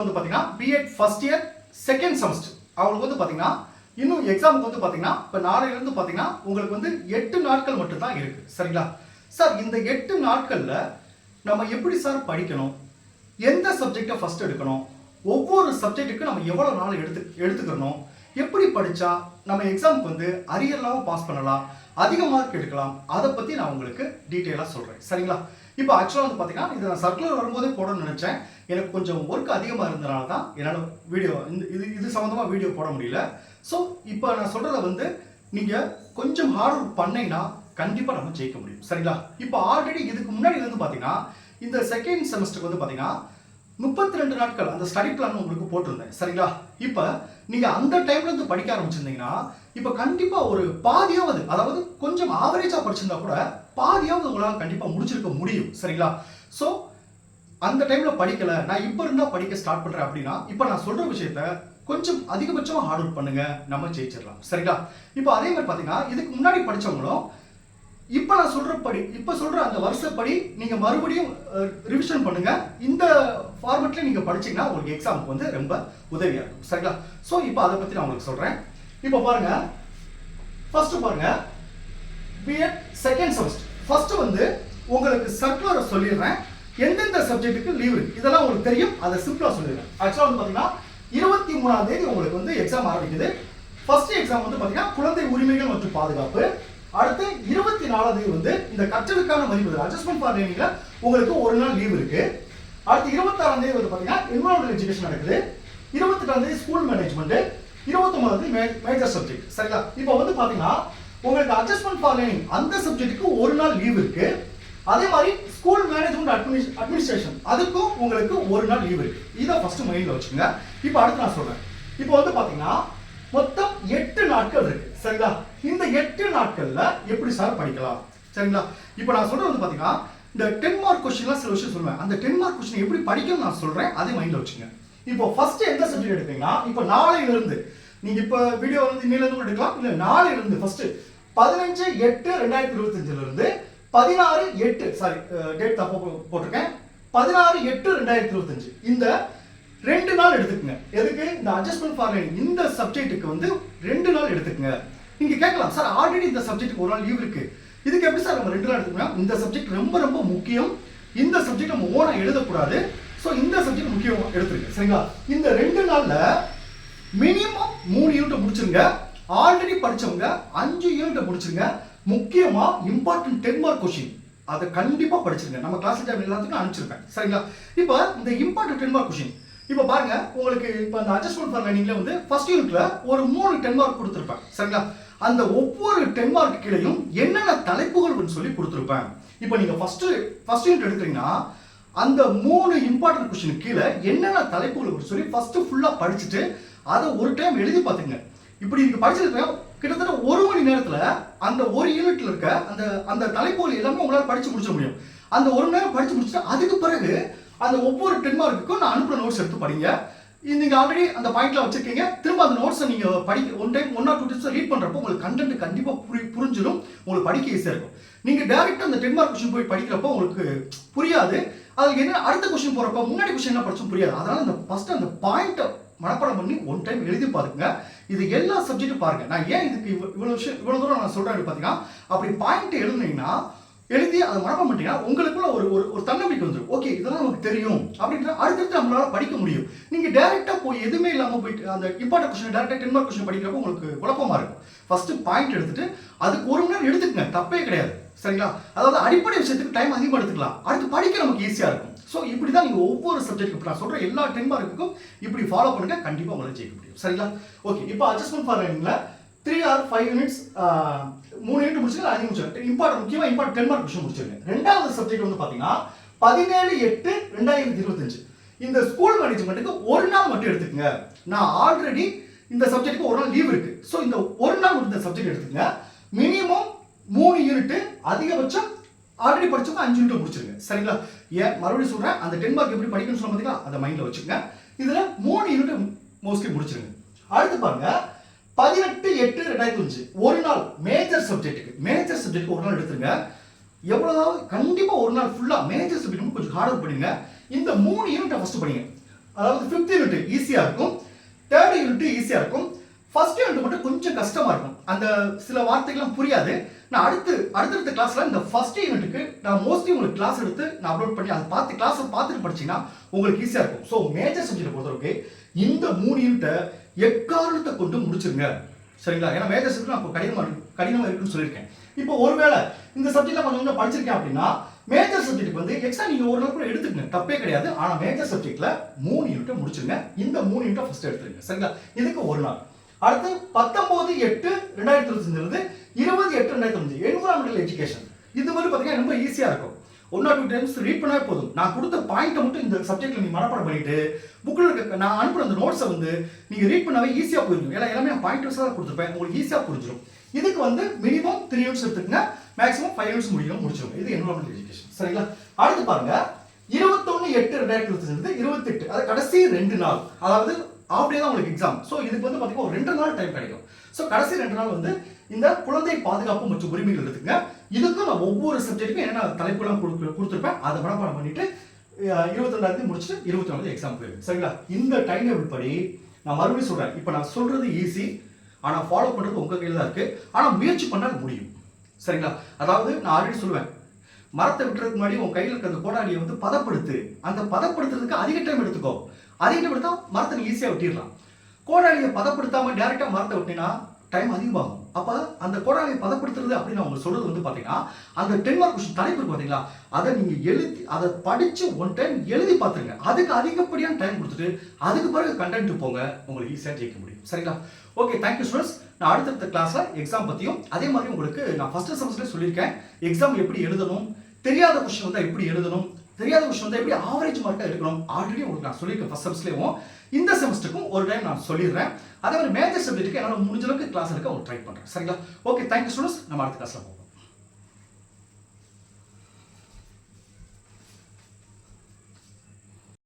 வந்து பாத்தீங்கன்னா B.Ed first year second semester அவங்களுக்கு வந்து பாத்தீங்கன்னா இன்னும் எக்ஸாமுக்கு வந்து பாத்தீங்கன்னா இப்போ நாளையில இருந்து பாத்தீங்கன்னா உங்களுக்கு வந்து 8 நாட்கள் மட்டும் தான் இருக்கு. சரிங்களா சார்? இந்த 8 நாட்கள்ல நம்ம எப்படி சார் படிக்கணும், எந்த சப்ஜெக்டை ஃபர்ஸ்ட் எடுக்கணும், ஒவ்வொரு சப்ஜெக்ட்டுக்கு நம்ம எவ்வளவு நாள் எடுத்துக்கணும், எப்படி படிச்சா நம்ம எக்ஸாமுக்கு வந்து அரியர்லாம் பாஸ் பண்ணலாம், அதிக மார்க் எடுக்கலாம், அதை பத்தி நான் உங்களுக்கு டீட்டெயிலா சொல்றேன். சரிங்களா? இப்போ ஆக்சுவலாக வந்து பார்த்தீங்கன்னா இது நான் சர்க்குலர் வரும்போதே போடணும்னு நினச்சேன். எனக்கு கொஞ்சம் ஒர்க் அதிகமாக இருந்தனால தான் என்னால் வீடியோ இது சம்மந்தமாக வீடியோ போட முடியல. ஸோ இப்போ நான் சொல்கிறத வந்து நீங்கள் கொஞ்சம் ஹார்ட் ஒர்க் பண்ணீங்கன்னா கண்டிப்பாக நம்ம ஜெயிக்க முடியும். சரிங்களா? இப்போ ஆல்ரெடி இதுக்கு முன்னாடி வந்து பார்த்தீங்கன்னா இந்த செகண்ட் செமஸ்டருக்கு வந்து பார்த்தீங்கன்னா 32 நாட்கள் அந்த ஸ்டடி பிளான் உங்களுக்கு போட்டிருந்தேன். சரிங்களா? இப்போ நீங்கள் அந்த டைம்ல இருந்து படிக்க ஆரம்பிச்சிருந்தீங்கன்னா இப்போ கண்டிப்பாக ஒரு பாதியாவது, அதாவது கொஞ்சம் ஆவரேஜாக படிச்சிருந்தா கூட பாதியாவது உங்களால் கண்டிப்பாக முடிச்சிருக்க முடியும். சரிங்களா? ஸோ அந்த டைம்ல படிக்கல, நான் இப்போ இருந்தா படிக்க ஸ்டார்ட் பண்றேன் அப்படின்னா இப்போ நான் சொல்ற விஷயத்த கொஞ்சம் அதிகபட்சமாக ஹார்ட் ஒர்க் பண்ணுங்க, நம்ம ஜெயிச்சிடலாம். சரிங்களா? இப்போ அதே மாதிரி பார்த்தீங்கன்னா இதுக்கு முன்னாடி படிச்சவங்களும் இப்போ நான் சொல்ற அந்த வருஷப்படி நீங்க மறுபடியும் ரிவிஷன் பண்ணுங்க. இந்த ஃபார்மட்ல நீங்க படிச்சீங்கன்னா உங்களுக்கு எக்ஸாமுக்கு வந்து ரொம்ப உதவியா இருக்கும். சரிங்களா? ஸோ இப்போ அதை பத்தி நான் உங்களுக்கு சொல்றேன். இப்போ பாருங்க, ஃபர்ஸ்ட் பாருங்க, B.Ed செகண்ட் செமஸ்டர் ஃபர்ஸ்ட் வந்து உங்களுக்கு சர்க்குலரை சொல்லிடுறேன். எந்தெந்த சப்ஜெக்ட்டுக்கு லீவ் இருக்கு இதெல்லாம் உங்களுக்கு தெரியும், அதை சிம்பிளா சொல்லிடுறேன். ஆக்சுவலா வந்து பாத்தீங்கன்னா 23ஆம் தேதி உங்களுக்கு வந்து எக்ஸாம் ஆரம்பிக்குது. ஃபர்ஸ்ட் எக்ஸாம் வந்து பாத்தீங்கன்னா குழந்தை உரிமைகள் மற்றும் பாதுகாப்பு. அடுத்து 24ஆம் தேதி வந்து இந்த கற்றலுக்கான மதிப்பீடு அட்ஜஸ்ட்மெண்ட் ஃபார் லேர்னிங்ல உங்களுக்கு ஒரு நாள் லீவ் இருக்கு. அடுத்து 26ஆம் தேதி வந்து பாத்தீங்கன்னா என்விரான்மெண்டல் எஜுகேஷன் நடக்குது. 28ஆம் தேதி ஸ்கூல் மேனேஜ்மெண்ட், 29ஆம் தேதி மேஜர் சப்ஜெக்ட். சரிங்களா? இப்போ வந்து பாத்தீங்கன்னா உங்களுக்கு அட்ஜஸ்ட்மெண்ட் ஃபார் லேர்னிங் அந்த சப்ஜெக்ட்டுக்கு ஒரு நாள் லீவ் இருக்கு. அதே மாதிரி ஸ்கூல் மேனேஜ்மெண்ட் அட்மினிஸ்ட்ரேஷன் அதுக்கும் உங்களுக்கு ஒரு நாள் லீவ் இருக்கு. இதை ஃபர்ஸ்ட் மைண்ட்ல வச்சுக்கோங்க. இப்போ அடுத்து நான் சொல்றேன். இப்போ வந்து பாத்தீங்கன்னா மொத்தம் 8 நாட்கள் இருக்கு. சரிங்களா? இந்த 8 நாட்கள்ல எப்படி சார் படிக்கலாம்? சரிங்களா? இப்போ நான் சொல்றது வந்து பாத்தீங்கன்னா இந்த 10 மார்க் கொஸ்டின்லாம் சில விஷயம் சொல்லுவேன். அந்த 10 மார்க் கொஸ்டின் எப்படி படிக்கணும்னு நான் சொல்றேன், அதே மைண்ட்ல வச்சுங்க. இப்போ ஃபர்ஸ்ட் எந்த சப்ஜெக்ட் எடுத்தீங்கன்னா இப்போ நாளையில இருந்து நீங்க இப்ப வீடியோ வந்து இன்னையில இருந்து எடுக்கலாம், இல்ல நாளையில இருந்து ஃபர்ஸ்ட் 15/8/2025ல இருந்து 16/8 சாரி டேட் தப்பா போட்டிருக்கேன், 16/8/2025 இந்த 2 நாள் எடுத்துக்கங்க. எதுக்கு? இந்த அட்ஜஸ்ட்மெண்ட் ஃபார் லேர்னிங் இந்த சப்ஜெக்ட்டுக்கு வந்து 2 நாள் எடுத்துக்கங்க. நீங்க கேட்கலாம், சார் ஆல்ரெடி இந்த சப்ஜெக்ட்டுக்கு ஒரு நாள் லீவ் இருக்கு, இதுக்கு எப்படி சார் நம்ம 2 நாள் எடுத்துக்கணும்? இந்த சப்ஜெக்ட் ரொம்ப ரொம்ப முக்கியம். இந்த சப்ஜெக்ட் நம்ம ஓனா எழுதக்கூடாது. ஸோ இந்த சப்ஜெக்ட் முக்கியம் எடுத்துருங்க. சரிங்களா? இந்த 2 நாள்ல மினிமம் 3 யூனிட் முடிச்சிருங்க. ஆல்ரெடி படிச்சவங்க 5 யூனிட் முடிச்சிருங்க. முக்கியமா இம்பார்ட்டன்ட் 10 மார்க் கொஸ்டின் அதை கண்டிப்பா படிச்சிருங்க. நம்ம கிளாஸ் டைம் எல்லாத்துக்கும் அனுப்பிச்சிருப்பேன். சரிங்களா? இப்போ இந்த இம்பார்ட்டன்ட் 10 மார்க் கொஸ்டின் இப்போ பாருங்க, உங்களுக்கு இப்போ அந்த அட்ஜஸ்ட்மெண்ட் ஃபார் லேர்னிங்ல வந்து ஃபர்ஸ்ட் யூனிட்ல ஒரு 3 10 மார்க் கொடுத்துருப்பேன். சரிங்களா? அந்த ஒவ்வொரு 10 மார்க் கீழையும் என்னென்ன தலைப்புகள் சொல்லி கொடுத்துருப்பேன். இப்போ நீங்க ஃபர்ஸ்ட் யூனிட் எடுக்கிறீங்கன்னா அந்த 3 இம்பார்ட்டன்ட் கொஸ்டின் கீழே என்னென்ன தலைப்புகள் சொல்லி ஃபர்ஸ்ட் ஃபுல்லா படிச்சுட்டு அதை ஒரு டைம் எழுதி பார்த்துங்க. இப்படி நீங்க படிச்சிருக்க கிட்டத்தட்ட 1 மணி நேரத்துல அந்த ஒரு யூனிட்ல இருக்க அந்த தலைப்புகள் எல்லாமே உங்களால படிச்சு முடிச்சிட முடியும். அந்த 1 மணி நேரம் படிச்சு முடிச்சுட்டு அதுக்கு பிறகு அந்த ஒவ்வொரு 10 மார்க்குக்கும் நான் அனுப்புற நோட்ஸ் எடுத்து படிங்க. நீங்க ஆல்ரெடி அந்த பாயிண்ட்ல வச்சிருக்கீங்க. திரும்ப அந்த நோட்ஸை நீங்க படிக்க one time 1 or 2 times read பண்றப்போ உங்களுக்கு கண்டென்ட் கண்டிப்பா புரிஞ்சிடும், உங்களுக்கு படிக்க ஈஸியா இருக்கும். நீங்க டைரக்டா அந்த 10 மார்க் கொஸ்டின் போய் படிக்கிறப்போ உங்களுக்கு புரியாது. அதுக்கு என்ன அடுத்த கொஸ்டின் போறப்ப முன்னாடி கொஸ்டின் என்ன படிச்சும் புரியாது. அதனால அந்த ஃபர்ஸ்ட் அந்த பாயிண்ட் மனப்பாடம் பண்ணி ஒன் டைம் எழுதி பாருங்க. இது எல்லா சப்ஜெக்டும் பாருங்க. நான் ஏன் இதுக்கு இவ்வளவு தூரம் நான் சொல்றேன் பாத்தீங்கன்னா, அப்படி பாயிண்ட் எழுதுனீங்கன்னா எழுதி அதை மனப்பாடம் பண்ணிட்டீங்கன்னா உங்களுக்குள்ள ஒரு தன்னம்பிக்கை வந்துடும். ஓகே இதெல்லாம் நமக்கு தெரியும் அப்படின்ற அடுத்தடுத்து நம்மளால படிக்க முடியும். நீங்க டைரக்டா போய் எதுவுமே இல்லாம போயிட்டு அந்த இம்பார்ட்டன்ட் கொஸ்டின் டைரக்டா 10 மார்க் கொஸ்டின் படிக்கிறப்போ உங்களுக்கு குழப்பமா இருக்கும். ஃபர்ஸ்ட் பாயிண்ட் எடுத்துட்டு அதுக்கு 1 மணி நேரம் எடுத்துக்கங்க, தப்பே கிடையாது. சரிங்களா? அதாவது அடிப்படை விஷயத்துக்கு டைம் அதிகமாக எடுத்துக்கலாம், அடுத்து படிக்க நமக்கு ஈஸியா இருக்கும். ஸோ இப்படி தான் நீங்கள் ஒவ்வொரு சப்ஜெக்ட்டுக்கு நான் சொல்கிற எல்லா 10 மார்க்குக்கும் இப்படி ஃபாலோ பண்ணுங்க, கண்டிப்பாக உங்களால் ஜெயிக்க முடியும். சரிங்களா? ஓகே, இப்போ அட்ஜஸ்ட்மெண்ட் ஃபார் லேர்னிங்ல 3 or 5 யூனிட்ஸ் 3 யூனிட் முடிச்சுங்க, 5 முடிச்சுங்க. முக்கியமாக இம்பார்ட்டன்ட் 10 மார்க் கொஸ்டின் முடிச்சிருங்க. ரெண்டாவது சப்ஜெக்ட் வந்து பார்த்தீங்கன்னா 17/8/2025 இந்த ஸ்கூல் மேனேஜ்மெண்ட்டுக்கு ஒரு நாள் மட்டும் எடுத்துக்கங்க. நான் ஆல்ரெடி இந்த சப்ஜெக்ட்டுக்கு ஒரு நாள் லீவ் இருக்கு. ஸோ இந்த ஒரு நாள் மட்டும் இந்த சப்ஜெக்ட் எடுத்துக்கங்க. மினிமம் 3 யூனிட், அதிகபட்சம் ஆல்ரெடி படிச்சவங்க 5 யூனிட் முடிச்சிருங்க. சரிங்களா? ஏன் மறுபடியும் சொல்றேன், அந்த 10 மார்க் எப்படி படிக்கணும்னு சொல்ல பாத்தீங்களா, அதை மைண்ட்ல வச்சுக்கங்க. இதுல 3 யூனிட் மோஸ்ட்லி முடிச்சிருங்க. அடுத்து பாருங்க 18/8/2025 ஒரு நாள் மேஜர் சப்ஜெக்ட் ஒரு நாள் எடுத்துருங்க. எவ்வளவு கண்டிப்பா ஒரு நாள் ஃபுல்லா மேஜர் சப்ஜெக்ட் கொஞ்சம் ஹார்ட் ஒர்க் பண்ணுங்க. இந்த 3 யூனிட் ஃபர்ஸ்ட் படிங்க. அதாவது 5th யூனிட் ஈஸியா இருக்கும், 3rd யூனிட் ஈஸியா இருக்கும், ஃபர்ஸ்ட் யூனிட் மட்டும் கொஞ்சம் கஷ்டமா இருக்கும். அந்த சில வார்த்தைகள்லாம் புரியாது. நான் அடுத்தடுத்த கிளாஸ்ல இந்த ஃபர்ஸ்ட் யூனிட்டுக்கு நான் மோஸ்ட்லி உங்களுக்கு கிளாஸ் எடுத்து நான் அப்லோட் பண்ணி அதை பார்த்து கிளாஸை பார்த்துட்டு படிச்சீங்கன்னா உங்களுக்கு ஈஸியா இருக்கும். ஸோ மேஜர் சப்ஜெக்ட் பொறுத்தவரைக்கும் இந்த 3 யூனிட்டை எக்காரணத்தை கொண்டு முடிச்சிருங்க. சரிங்களா? ஏன்னா மேஜர் சப்ஜெக்ட் நான் கடினமா இருக்குன்னு சொல்லியிருக்கேன். இப்போ ஒருவேளை இந்த சப்ஜெக்ட்ல கொஞ்சம் படிச்சிருக்கேன் அப்படின்னா மேஜர் சப்ஜெக்ட் வந்து எக்ஸ்ட்ரா நீங்க ஒரு நாள் கூட எடுத்துக்கங்க, தப்பே கிடையாது. ஆனா மேஜர் சப்ஜெக்ட்ல 3 யூனிட் முடிச்சிருங்க. இந்த 3 யூனிட் ஃபர்ஸ்ட் எடுத்துருங்க. சரிங்களா? இதுக்கு ஒரு நாள். அடுத்து 19/8/2025 இருந்து 20/8/2025 என்விரான்மெண்டல் எஜுகேஷன். இது வந்து பாத்தீங்கன்னா ரொம்ப ஈஸியா இருக்கும். 1 or 2 டைம்ஸ் ரீட் பண்ணாலே போதும். நான் கொடுத்த பாயிண்ட்டை மட்டும் இந்த சப்ஜெக்ட்ல நீங்க மனப்பாடம் பண்ணிட்டு புக்ல இருக்க நான் அனுப்புற அந்த நோட்ஸை வந்து நீங்க ரீட் பண்ணாவே ஈஸியா புரியும். ஏன்னா எல்லாமே நான் பாயிண்ட் வைஸா கொடுத்துருப்பேன், உங்களுக்கு ஈஸியா புரிஞ்சிடும். இதுக்கு வந்து மினிமம் 3 யூனிட்ஸ் எடுத்துக்கங்க, மேக்ஸிமம் 5 யூனிட்ஸ் முடிச்சிடும். இது என்விரான்மெண்டல் எஜுகேஷன். சரிங்களா? அடுத்து பாருங்க 21/8/2025 இருந்து 28, அது கடைசி 2 நாள், அதாவது ஆஃப் டே தான் உங்களுக்கு எக்ஸாம். ஸோ இதுக்கு வந்து பார்த்தீங்கன்னா ஒரு 2 நாள் டைம் கிடைக்கும். ஸோ கடைசி 2 நாள் வந்து இந்த குழந்தை பாதுகாப்பு மற்றும் உரிமைகள் எடுத்துங்க. இதுக்கும் நான் ஒவ்வொரு சப்ஜெக்ட்டுக்கும் என்னென்ன தலைப்புலாம் கொடுத்துருப்பேன், அதை மனப்பாடம் பண்ணிட்டு 22 முடிச்சுட்டு 24 எக்ஸாம் போயிடும். சரிங்களா? இந்த டைம் டேபிள் படி நான் மறுபடியும் சொல்றேன். இப்போ நான் சொல்றது ஈஸி, ஆனால் ஃபாலோ பண்ணுறது உங்க கையில் தான் இருக்கு. ஆனால் முயற்சி பண்ணால் முடியும். சரிங்களா? அதாவது நான் ஆல்ரெடி சொல்லுவேன், மரத்தை விட்டுறதுக்கு முன்னாடி உன் கையில் இருக்க அந்த கோடாலியை வந்து பதப்படுத்து. அந்த பதப்படுத்துறதுக்கு அதிக டைம் எடுத்துக்கோ. அதிக டைம் எடுத்தா மரத்தை நீ ஈஸியாக வெட்டிடலாம். கோடாலியை பதப்படுத்தாம டேரக்டா மரத்தை வெட்டினா டைம் அதிகமாகும். அப்ப அந்த கோடாலியை பதப்படுத்துறது அப்படின்னு அவங்க சொல்றது வந்து பாத்தீங்கன்னா அந்த 10 மார்க் கொஸ்டின் தலைப்பு இருக்கு பாத்தீங்களா, அதை நீங்க எழுதி அதை படிச்சு 1 டைம் எழுதி பார்த்துருங்க. அதுக்கு அதிகப்படியான டைம் கொடுத்துட்டு அதுக்கு பிறகு கண்டென்ட் போங்க, உங்களுக்கு ஈஸியாக ஜெயிக்க முடியும். சரிங்களா? Okay, thank you students. நான் அடுத்தடுத்த கிளாஸ்ல எக்ஸாம் பத்தியும் அதே மாதிரி உங்களுக்கு நான் ஃபர்ஸ்ட் செமஸ்டர்ல சொல்லியிருக்கேன் எக்ஸாம் எப்படி எழுதணும், தெரியாத கொஸ்டின் வந்தா எப்படி எழுதணும், தெரியாத விஷயம் வந்து எப்படி ஆவரேஜ் மார்க்கா எடுக்கணும் ஆல்ரெடி உங்களுக்கு நான் சொல்லியிருக்கேன் ஃபர்ஸ்ட் செமஸ்டர்லயும். இந்த செமஸ்டருக்கும் ஒரு டைம் நான் சொல்லிடுறேன். அதே மாதிரி மேஜர் சப்ஜெக்ட்டுக்கு என்னால் முடிஞ்ச அளவுக்கு கிளாஸ் எடுக்க ஒரு ட்ரை பண்றேன். சரிங்களா? Okay, thank you students. நம்ம அடுத்த கிளாஸ்ல போவோம்.